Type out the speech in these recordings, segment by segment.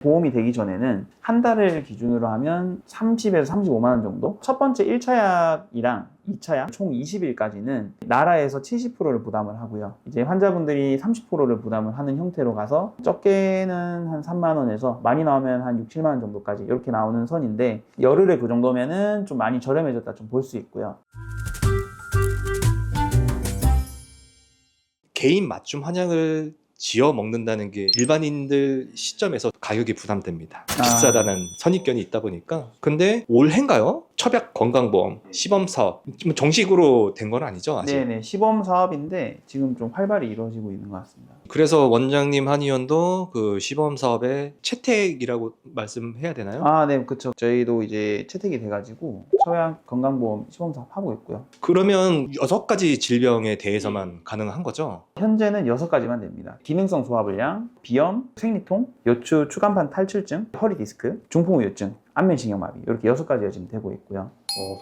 보험이 되기 전에는 한 달을 기준으로 하면 30에서 35만 원 정도? 첫 번째 1차 약이랑 2차 약 총 20일까지는 나라에서 70%를 부담을 하고요. 이제 환자분들이 30%를 부담을 하는 형태로 가서 적게는 한 3만 원에서 많이 나오면 한 6, 7만 원 정도까지 이렇게 나오는 선인데 열흘에 그 정도면은 좀 많이 저렴해졌다 좀 볼 수 있고요. 개인 맞춤 한약을 지어 먹는다는 게 일반인들 시점에서 가격이 부담됩니다. 비싸다는 선입견이 있다 보니까. 근데 올해인가요? 첩약 건강보험 시범 사업 정식으로 된 건 아니죠, 아직? 네네, 시범 사업인데 지금 좀 활발히 이루어지고 있는 것 같습니다. 그래서 원장님 한의원도 그 시범 사업에 채택이라고 말씀해야 되나요? 네, 그쵸. 저희도 이제 채택이 돼가지고 처약 건강보험 시범 사업 하고 있고요. 그러면 6가지 질병에 대해서만 가능한 거죠? 현재는 6가지만 됩니다. 기능성 소화불량, 비염, 생리통, 요추 추간판 탈출증, 허리 디스크, 중풍우유증, 안면신경마비 이렇게 6가지가 지금 되고 있고요.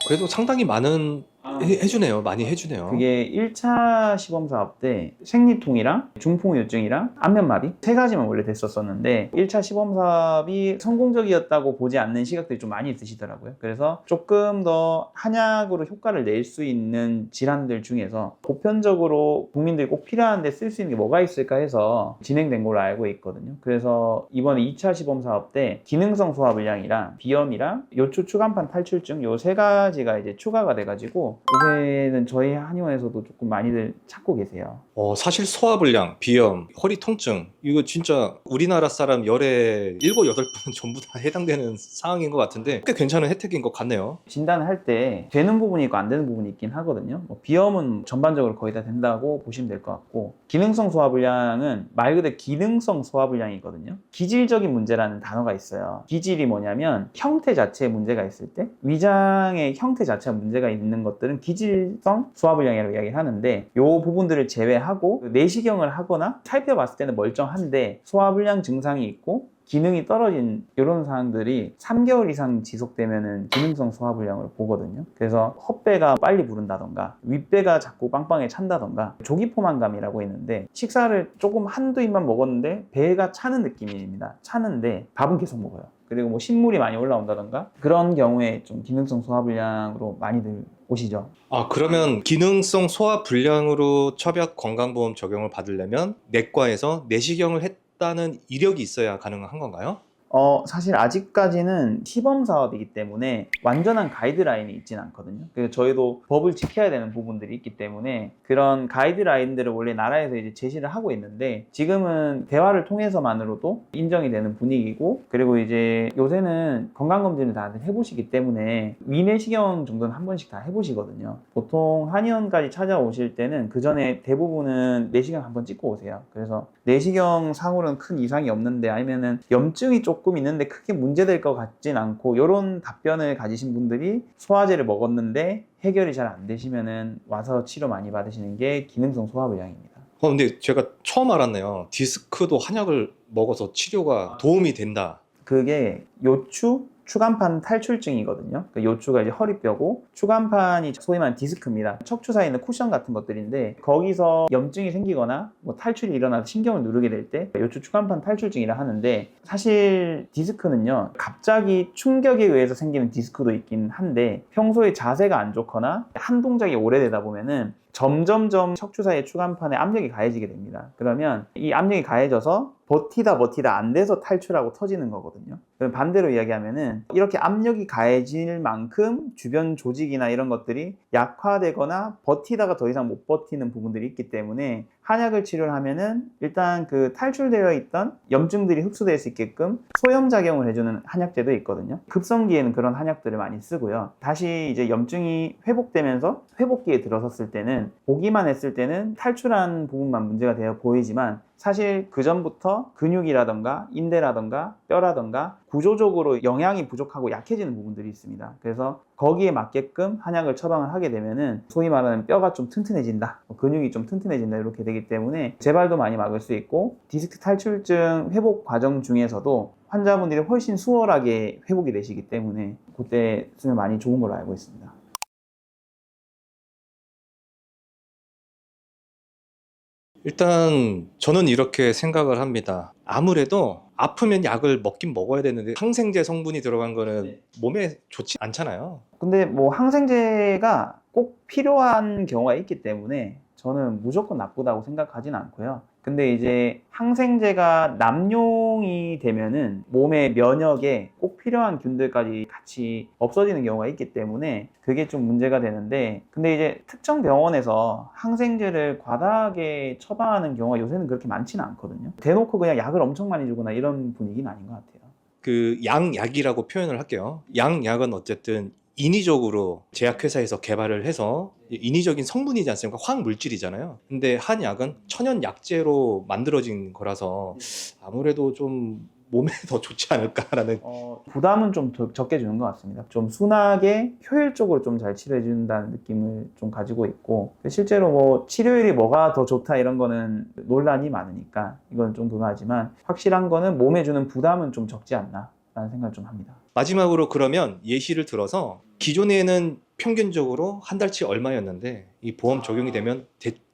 그래도 상당히 많은 해주네요. 많이 해주네요. 그게 1차 시범 사업 때 생리통이랑 중풍우유증이랑 안면마비 3가지만 원래 됐었었는데 1차 시범 사업이 성공적이었다고 보지 않는 시각들이 좀 많이 있으시더라고요. 그래서 조금 더 한약으로 효과를 낼 수 있는 질환들 중에서 보편적으로 국민들이 꼭 필요한데 쓸 수 있는 게 뭐가 있을까 해서 진행된 걸로 알고 있거든요. 그래서 이번에 2차 시범 사업 때 기능성 소화불량이랑 비염이랑 요추 추간판 탈출증 요 3가지가 이제 추가가 돼가지고 요새는 저희 한의원에서도 조금 많이들 찾고 계세요. 사실 소화불량, 비염, 허리 통증 이거 진짜 우리나라 사람 열에 7, 8분 전부 다 해당되는 상황인 것 같은데 꽤 괜찮은 혜택인 것 같네요. 진단을 할 때 되는 부분이 있고 안 되는 부분이 있긴 하거든요. 비염은 전반적으로 거의 다 된다고 보시면 될 것 같고 기능성 소화불량은 말 그대로 기능성 소화불량이거든요. 기질적인 문제라는 단어가 있어요. 기질이 뭐냐면 형태 자체에 문제가 있을 때 위장의 형태 자체에 문제가 있는 것들은 기질성 소화불량이라고 이야기를 하는데 이 부분들을 제외하고 내시경을 하거나 살펴봤을 때는 멀쩡한데 소화불량 증상이 있고 기능이 떨어진 이런 사항들이 3개월 이상 지속되면은 기능성 소화불량으로 보거든요. 그래서 헛배가 빨리 부른다던가 윗배가 자꾸 빵빵에 찬다던가 조기포만감이라고 있는데 식사를 조금 한두 입만 먹었는데 배가 차는 느낌입니다. 차는데 밥은 계속 먹어요. 그리고 뭐 신물이 많이 올라온다던가 그런 경우에 좀 기능성 소화불량으로 많이들 오시죠. 그러면 기능성 소화불량으로 첩약 건강보험 적용을 받으려면 내과에서 내시경을 했다는 이력이 있어야 가능한 건가요? 사실 아직까지는 시범 사업이기 때문에 완전한 가이드라인이 있진 않거든요. 그래서 저희도 법을 지켜야 되는 부분들이 있기 때문에 그런 가이드라인들을 원래 나라에서 이제 제시를 하고 있는데 지금은 대화를 통해서만으로도 인정이 되는 분위기고 그리고 이제 요새는 건강검진을 다들 해보시기 때문에 위내시경 정도는 한 번씩 다 해보시거든요. 보통 한의원까지 찾아오실 때는 그 전에 대부분은 내시경 한번 찍고 오세요. 그래서 내시경 상으로는 큰 이상이 없는데 아니면은 염증이 조금 있는데 크게 문제될 것 같진 않고 이런 답변을 가지신 분들이 소화제를 먹었는데 해결이 잘 안 되시면은 와서 치료 많이 받으시는 게 기능성 소화불량입니다. 근데 제가 처음 알았네요. 디스크도 한약을 먹어서 치료가 도움이 된다. 그게 요추 추간판 탈출증이거든요. 그 요추가 이제 허리뼈고 추간판이 소위 말하는 디스크입니다. 척추 사이에 있는 쿠션 같은 것들인데 거기서 염증이 생기거나 뭐 탈출이 일어나서 신경을 누르게 될 때 요추 추간판 탈출증이라 하는데 사실 디스크는요 갑자기 충격에 의해서 생기는 디스크도 있긴 한데 평소에 자세가 안 좋거나 한 동작이 오래되다 보면은 점점점 척추 사이의 추간판에 압력이 가해지게 됩니다. 그러면 이 압력이 가해져서 버티다 안 돼서 탈출하고 터지는 거거든요. 반대로 이야기하면은 이렇게 압력이 가해질 만큼 주변 조직이나 이런 것들이 약화되거나 버티다가 더 이상 못 버티는 부분들이 있기 때문에 한약을 치료를 하면은 일단 그 탈출되어 있던 염증들이 흡수될 수 있게끔 소염작용을 해주는 한약제도 있거든요. 급성기에는 그런 한약들을 많이 쓰고요. 다시 이제 염증이 회복되면서 회복기에 들어섰을 때는 보기만 했을 때는 탈출한 부분만 문제가 되어 보이지만 사실 그 전부터 근육이라던가 인대라던가 뼈라던가 구조적으로 영양이 부족하고 약해지는 부분들이 있습니다. 그래서 거기에 맞게끔 한약을 처방을 하게 되면은 소위 말하는 뼈가 좀 튼튼해진다, 근육이 좀 튼튼해진다 이렇게 되기 때문에 재발도 많이 막을 수 있고 디스크 탈출증 회복 과정 중에서도 환자분들이 훨씬 수월하게 회복이 되시기 때문에 그때 쓰면 많이 좋은 걸로 알고 있습니다. 일단 저는 이렇게 생각을 합니다. 아무래도 아프면 약을 먹긴 먹어야 되는데 항생제 성분이 들어간 거는 몸에 좋지 않잖아요. 근데 뭐 항생제가 꼭 필요한 경우가 있기 때문에 저는 무조건 나쁘다고 생각하진 않고요. 근데 이제 항생제가 남용이 되면은 몸의 면역에 꼭 필요한 균들까지 같이 없어지는 경우가 있기 때문에 그게 좀 문제가 되는데, 근데 이제 특정 병원에서 항생제를 과다하게 처방하는 경우가 요새는 그렇게 많지는 않거든요. 대놓고 그냥 약을 엄청 많이 주거나 이런 분위기는 아닌 것 같아요. 그 양약이라고 표현을 할게요. 양약은 어쨌든 인위적으로 제약회사에서 개발을 해서 인위적인 성분이지 않습니까? 화학물질이잖아요. 근데 한약은 천연 약재로 만들어진 거라서 아무래도 좀 몸에 더 좋지 않을까라는. 부담은 좀 적게 주는 것 같습니다. 좀 순하게 효율적으로 좀 잘 치료해 준다는 느낌을 좀 가지고 있고, 실제로 뭐 치료율이 뭐가 더 좋다 이런 거는 논란이 많으니까 이건 좀 그거 하지만, 확실한 거는 몸에 주는 부담은 좀 적지 않나 라는 생각을 좀 합니다. 마지막으로 그러면 예시를 들어서 기존에는 평균적으로 한 달치 얼마였는데 이 보험 적용이 되면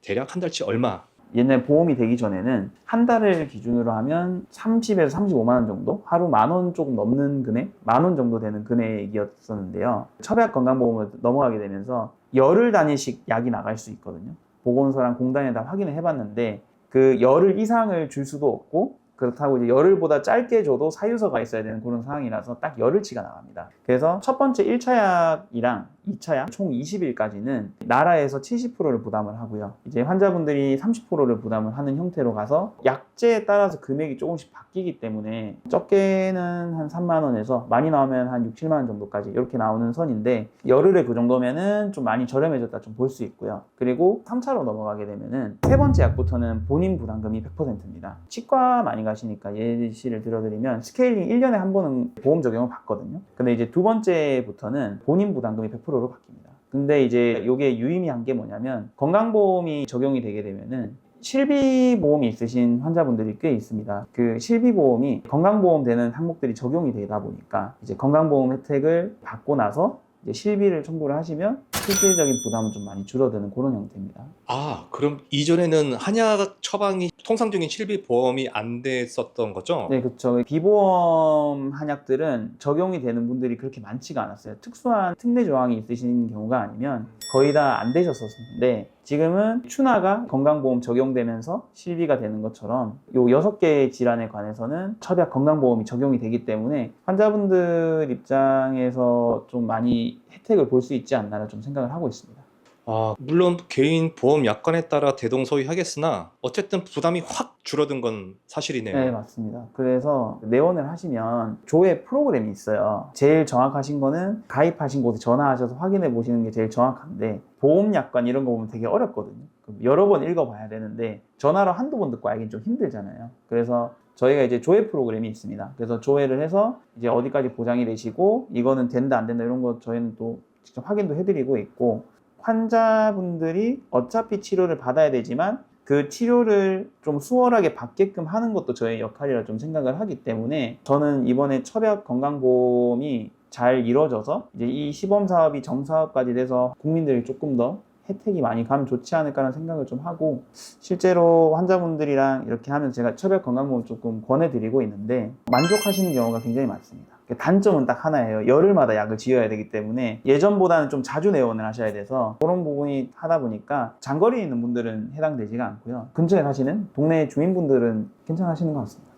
대략 한 달치 얼마? 옛날 보험이 되기 전에는 한 달을 기준으로 하면 30에서 35만 원 정도? 하루 10,000원 조금 넘는 금액? 10,000원 정도 되는 금액이었었는데요. 첩약건강보험으로 넘어가게 되면서 열흘 단위씩 약이 나갈 수 있거든요. 보건소랑 공단에 다 확인을 해봤는데 그 열흘 이상을 줄 수도 없고, 그렇다고 이제 열흘보다 짧게 줘도 사유서가 있어야 되는 그런 상황이라서 딱 열흘치가 나갑니다. 그래서 첫 번째 1차 약이랑 2차 약 총 20일까지는 나라에서 70%를 부담을 하고요. 이제 환자분들이 30%를 부담을 하는 형태로 가서 약제에 따라서 금액이 조금씩 바뀌기 때문에 적게는 한 3만 원에서 많이 나오면 한 6, 7만 원 정도까지 이렇게 나오는 선인데, 열흘에 그 정도면은 좀 많이 저렴해졌다 좀 볼 수 있고요. 그리고 3차로 넘어가게 되면은 세 번째 약부터는 본인 부담금이 100%입니다. 치과 많이 가시니까 예시를 들어드리면 스케일링 1년에 한 번은 보험 적용을 받거든요. 근데 이제 두 번째부터는 본인 부담금이 100%로 바뀝니다. 근데 이제 이게 유의미한 게 뭐냐면, 건강보험이 적용이 되게 되면은 실비보험이 있으신 환자분들이 꽤 있습니다. 그 실비보험이 건강보험 되는 항목들이 적용이 되다 보니까 이제 건강보험 혜택을 받고 나서 이제 실비를 청구를 하시면 실질적인 부담은 좀 많이 줄어드는 그런 형태입니다. 아, 그럼 이전에는 한약 처방이 통상적인 실비보험이 안 됐었던 거죠? 네, 그렇죠. 비보험 한약들은 적용이 되는 분들이 그렇게 많지가 않았어요. 특수한 특례 조항이 있으신 경우가 아니면 거의 다 안 되셨었는데, 지금은 추나가 건강보험 적용되면서 실비가 되는 것처럼 요 6개의 질환에 관해서는 첩약 건강보험이 적용이 되기 때문에 환자분들 입장에서 좀 많이 혜택을 볼 수 있지 않나를 좀 생각을 하고 있습니다. 아, 물론 개인 보험 약관에 따라 대동소이하겠으나 어쨌든 부담이 확 줄어든 건 사실이네요. 네, 맞습니다. 그래서 내원을 하시면 조회 프로그램이 있어요. 제일 정확하신 거는 가입하신 곳에 전화하셔서 확인해 보시는 게 제일 정확한데, 보험 약관 이런 거 보면 되게 어렵거든요. 여러 번 읽어봐야 되는데 전화로 한두 번 듣고 알긴 좀 힘들잖아요. 그래서 저희가 이제 조회 프로그램이 있습니다. 그래서 조회를 해서 이제 어디까지 보장이 되시고 이거는 된다 안 된다 이런 거 저희는 또 직접 확인도 해드리고 있고, 환자분들이 어차피 치료를 받아야 되지만 그 치료를 좀 수월하게 받게끔 하는 것도 저의 역할이라 좀 생각을 하기 때문에, 저는 이번에 첩약 건강보험이 잘 이루어져서 이제 이 시범 사업이 정사업까지 돼서 국민들이 조금 더 혜택이 많이 가면 좋지 않을까라는 생각을 좀 하고, 실제로 환자분들이랑 이렇게 하면서 제가 첩약 건강보험을 조금 권해드리고 있는데 만족하시는 경우가 굉장히 많습니다. 단점은 딱 하나예요. 열흘마다 약을 지어야 되기 때문에 예전보다는 좀 자주 내원을 하셔야 돼서 그런 부분이 하다 보니까 장거리에 있는 분들은 해당되지가 않고요. 근처에 사시는 동네 주민분들은 괜찮으시는 것 같습니다.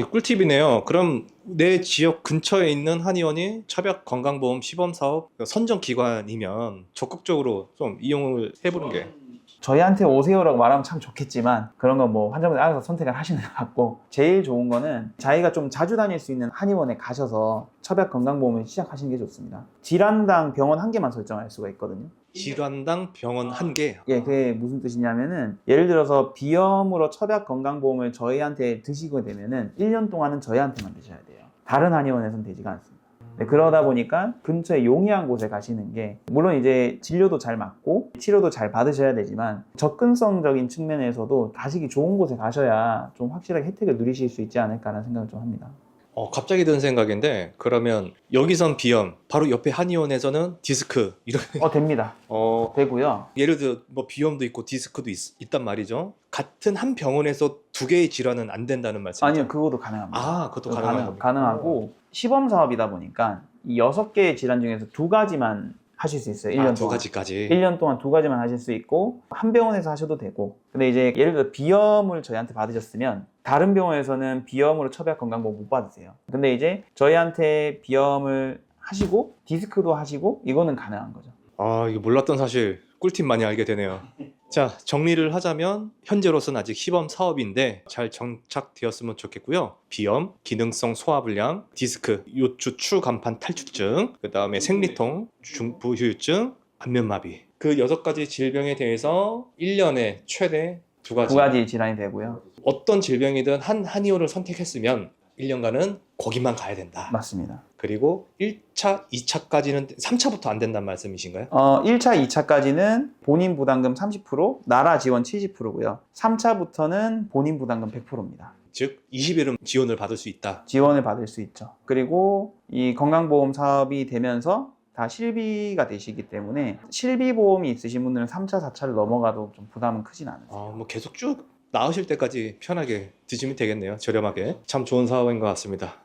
이 꿀팁이네요. 그럼 내 지역 근처에 있는 한의원이 첩약 건강보험 시범사업 선정 기관이면 적극적으로 좀 이용을 해보는 게. 저희한테 오세요라고 말하면 참 좋겠지만 그런 건 뭐 환자분들 알아서 선택을 하시는 것 같고, 제일 좋은 거는 자기가 좀 자주 다닐 수 있는 한의원에 가셔서 첩약 건강보험을 시작하시는 게 좋습니다. 질환당 병원 한 개만 설정할 수가 있거든요. 질환당 병원 한 개. 예, 그게 무슨 뜻이냐면은, 예를 들어서 비염으로 첩약 건강보험을 저희한테 드시게 되면은 1년 동안은 저희한테만 드셔야 돼요. 다른 한의원에서는 되지가 않습니다. 네, 그러다 보니까 근처에 용이한 곳에 가시는 게, 물론 이제 진료도 잘 맞고 치료도 잘 받으셔야 되지만 접근성적인 측면에서도 가시기 좋은 곳에 가셔야 좀 확실하게 혜택을 누리실 수 있지 않을까라는 생각을 좀 합니다. 갑자기 든 생각인데 그러면 여기선 비염, 바로 옆에 한의원에서는 디스크 이런 됩니다. 되고요. 예를 들어 뭐 비염도 있고 디스크도 있단 말이죠. 같은 한 병원에서 두 개의 질환은 안 된다는 말씀이죠? 아니요, 그것도 가능합니다. 아, 그것도 가능한 겁니까? 가능하고 시범 사업이다 보니까 이 6개의 질환 중에서 2가지만 하실 수 있어요. 1년 두 동안. 가지까지. 1년 동안 2가지만 하실 수 있고 한 병원에서 하셔도 되고. 근데 이제 예를 들어 비염을 저희한테 받으셨으면 다른 병원에서는 비염으로 첩약 건강보험 못 받으세요. 근데 이제 저희한테 비염을 하시고 디스크도 하시고 이거는 가능한 거죠. 이거 몰랐던 사실 꿀팁 많이 알게 되네요. 자, 정리를 하자면 현재로서는 아직 시범 사업인데 잘 정착되었으면 좋겠고요. 비염, 기능성 소화불량, 디스크, 요추 추간판 탈출증, 그 다음에 생리통, 중부후유증, 안면마비. 그 6가지 질병에 대해서 1년에 최대 2가지. 2가지 질환이 되고요. 어떤 질병이든 한 한의원을 선택했으면 1년간은 거기만 가야 된다. 맞습니다. 그리고 1차, 2차까지는 3차부터 안 된다는 말씀이신가요? 1차, 2차까지는 본인 부담금 30%, 나라 지원 70%고요. 3차부터는 본인 부담금 100%입니다. 즉 20일은 지원을 받을 수 있다. 지원을 받을 수 있죠. 그리고 이 건강보험 사업이 되면서 다 실비가 되시기 때문에 실비보험이 있으신 분들은 3차, 4차를 넘어가도 좀 부담은 크진 않으세요. 뭐 계속 쭉 나으실 때까지 편하게 드시면 되겠네요. 저렴하게. 참 좋은 사업인 것 같습니다.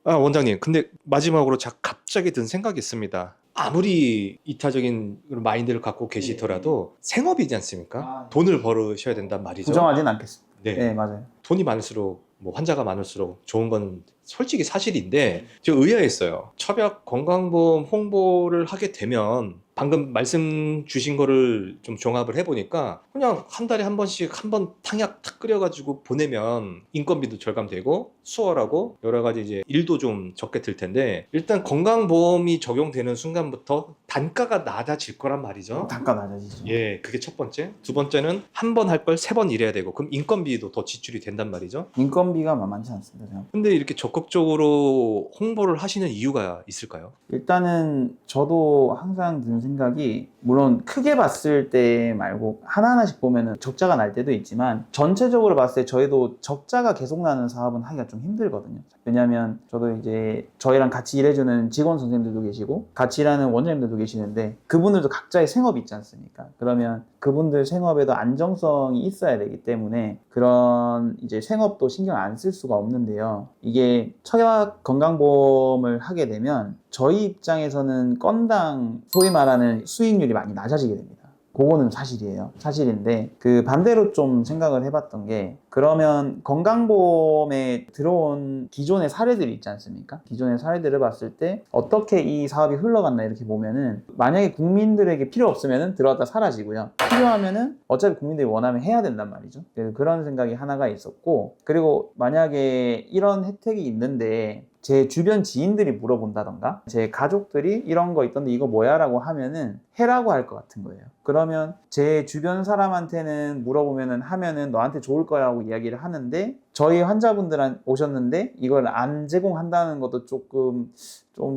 원장님, 근데 마지막으로 갑자기 든 생각이 있습니다. 아무리 이타적인 마인드를 갖고 계시더라도 생업이지 않습니까? 돈을 벌으셔야 된단 말이죠. 부정하진 않겠습니다. 네. 네, 맞아요. 돈이 많을수록 환자가 많을수록 좋은 건 솔직히 사실인데 저 의아했어요. 첩약 건강보험 홍보를 하게 되면 방금 말씀 주신 거를 좀 종합을 해보니까 그냥 한 달에 한 번씩 한 번 탕약 탁 끓여가지고 보내면 인건비도 절감되고 수월하고 여러 가지 이제 일도 좀 적게 들 텐데 일단 건강보험이 적용되는 순간부터 단가가 낮아질 거란 말이죠. 단가 낮아지죠. 예, 그게 첫 번째. 두 번째는 한 번 할 걸 3번 일해야 되고 그럼 인건비도 더 지출이 된단 말이죠. 인건비가 만만치 않습니다. 생각보다. 근데 이렇게 적극적으로 홍보를 하시는 이유가 있을까요? 일단은 저도 항상 드는 생각이 물론 크게 봤을 때 말고 하나하나씩 보면은 적자가 날 때도 있지만 전체적으로 봤을 때 저희도 적자가 계속 나는 사업은 하기가 좀 힘들거든요. 왜냐하면 저도 이제 저희랑 같이 일해주는 직원 선생님들도 계시고 같이 일하는 원장님들도 계시는데 그분들도 각자의 생업이 있지 않습니까? 그러면 그분들 생업에도 안정성이 있어야 되기 때문에 그런 이제 생업도 신경 안 쓸 수가 없는데요. 이게 첩약 건강보험을 하게 되면 저희 입장에서는 건당 소위 말하는 수익률이 많이 낮아지게 됩니다. 그거는 사실이에요. 사실인데 그 반대로 좀 생각을 해봤던 게 그러면 건강보험에 들어온 기존의 사례들이 있지 않습니까? 기존의 사례들을 봤을 때 어떻게 이 사업이 흘러갔나 이렇게 보면은 만약에 국민들에게 필요 없으면은 들어갔다 사라지고요. 필요하면은 어차피 국민들이 원하면 해야 된단 말이죠. 그런 생각이 하나가 있었고 그리고 만약에 이런 혜택이 있는데 제 주변 지인들이 물어본다던가 제 가족들이 이런 거 있던데 이거 뭐야? 라고 하면은 해라고 할 것 같은 거예요. 그러면 제 주변 사람한테는 물어보면은 하면은 너한테 좋을 거라고 이야기를 하는데 저희 환자분들 오셨는데 이걸 안 제공한다는 것도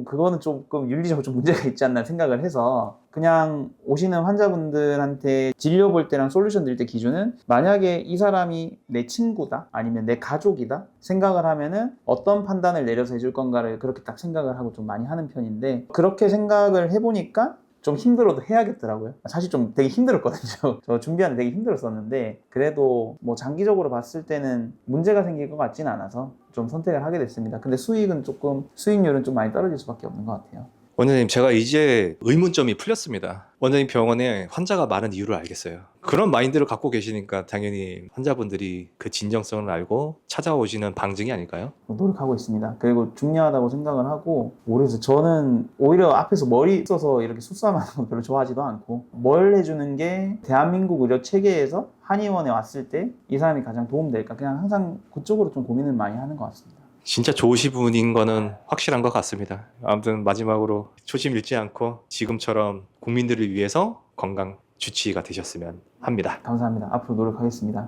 그거는 조금 윤리적으로 좀 문제가 있지 않나 생각을 해서 그냥 오시는 환자분들한테 진료 볼 때랑 솔루션 드릴 때 기준은 만약에 이 사람이 내 친구다 아니면 내 가족이다 생각을 하면은 어떤 판단을 내려서 해줄 건가를 그렇게 딱 생각을 하고 좀 많이 하는 편인데 그렇게 생각을 해보니까 좀 힘들어도 해야겠더라고요. 사실 좀 되게 힘들었거든요. 저 준비하는 데 되게 힘들었었는데 그래도 뭐 장기적으로 봤을 때는 문제가 생길 것 같지는 않아서 좀 선택을 하게 됐습니다. 근데 수익률은 좀 많이 떨어질 수밖에 없는 것 같아요. 원장님, 제가 이제 의문점이 풀렸습니다. 원장님 병원에 환자가 많은 이유를 알겠어요. 그런 마인드를 갖고 계시니까 당연히 환자분들이 그 진정성을 알고 찾아오시는 방증이 아닐까요? 노력하고 있습니다. 그리고 중요하다고 생각을 하고 모르겠어요. 저는 오히려 앞에서 머리 써서 이렇게 수싸움하는 거 별로 좋아하지도 않고 뭘 해주는 게 대한민국 의료 체계에서 한의원에 왔을 때 이 사람이 가장 도움될까 그냥 항상 그쪽으로 좀 고민을 많이 하는 것 같습니다. 진짜 좋으신 분인 거는 확실한 것 같습니다. 아무튼 마지막으로 초심 잃지 않고 지금처럼 국민들을 위해서 건강 주치의가 되셨으면 합니다. 감사합니다. 앞으로 노력하겠습니다.